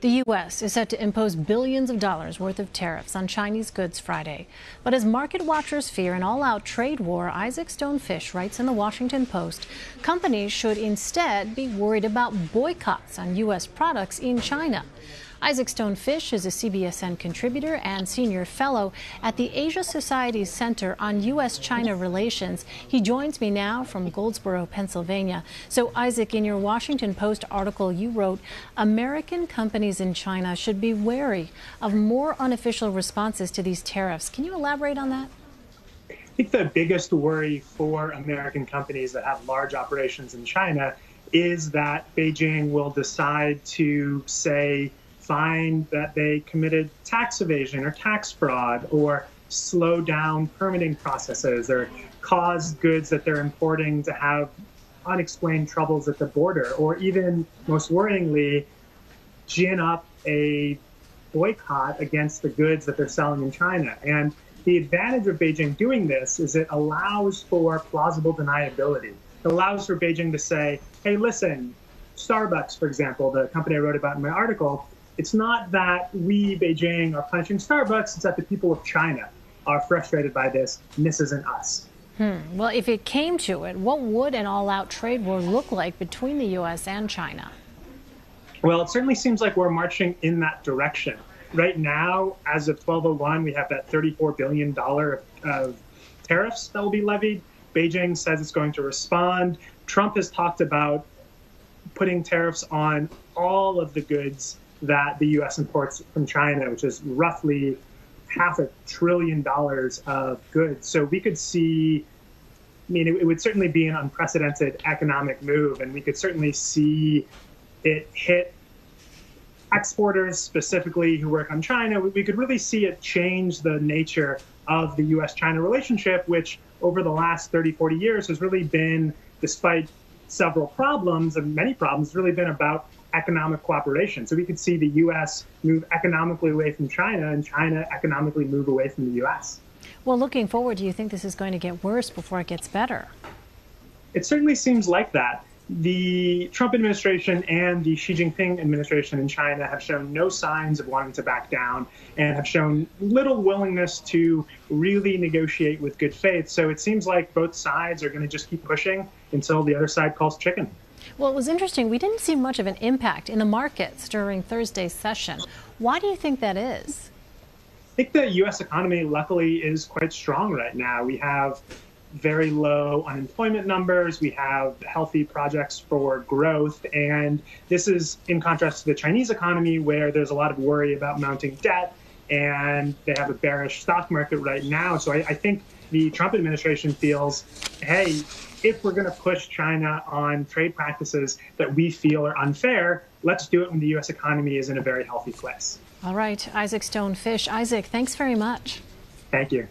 The U.S. is set to impose billions of dollars worth of tariffs on Chinese goods Friday. But as market watchers fear an all-out trade war, Isaac Stonefish writes in the Washington Post, companies should instead be worried about boycotts on U.S. products in China. Isaac Stonefish is a CBSN contributor and senior fellow at the Asia Society's Center on U.S.-China Relations. He joins me now from Goldsboro, Pennsylvania. So, Isaac, in your Washington Post article, you wrote, American companies in China should be wary of more unofficial responses to these tariffs. Can you elaborate on that? I think the biggest worry for American companies that have large operations in China is that Beijing will decide to, say, find that they committed tax evasion or tax fraud, or slow down permitting processes, or cause goods that they're importing to have unexplained troubles at the border, or even, most worryingly, gin up a boycott against the goods that they're selling in China. And the advantage of Beijing doing this is it allows for plausible deniability. It allows for Beijing to say, hey, listen, Starbucks, for example, the company I wrote about in my article, it's not that we, Beijing, are punishing Starbucks, it's that the people of China are frustrated by this, and this isn't us. Well, if it came to it, what would an all-out trade war look like between the U.S. and China? Well, it certainly seems like we're marching in that direction. Right now, as of 12:01, we have that $34 billion of tariffs that will be levied. Beijing says it's going to respond. Trump has talked about putting tariffs on all of the goods that the U.S. imports from China, which is roughly $500 billion of goods. So we could see, I mean, it would certainly be an unprecedented economic move, and we could certainly see it hit exporters specifically who work on China. We could really see it change the nature of the U.S.-China relationship, which over the last 30, 40 years has really been, despite several problems and many problems, really been about economic cooperation. So we could see the U.S. move economically away from China and China economically move away from the U.S. Well, looking forward, do you think this is going to get worse before it gets better? It certainly seems like that. The Trump administration and the Xi Jinping administration in China have shown no signs of wanting to back down and have shown little willingness to really negotiate with good faith. So it seems like both sides are going to just keep pushing until the other side calls chicken. Well, it was interesting. We didn't see much of an impact in the markets during Thursday's session. Why do you think that is? I think the U.S. economy, luckily, is quite strong right now. We have very low unemployment numbers. We have healthy projects for growth. And this is in contrast to the Chinese economy, where there's a lot of worry about mounting debt, and they have a bearish stock market right now. So I think the Trump administration feels, hey, if we're going to push China on trade practices that we feel are unfair, let's do it when the U.S. economy is in a very healthy place. All right, Isaac Stonefish. Isaac, thanks very much. Thank you.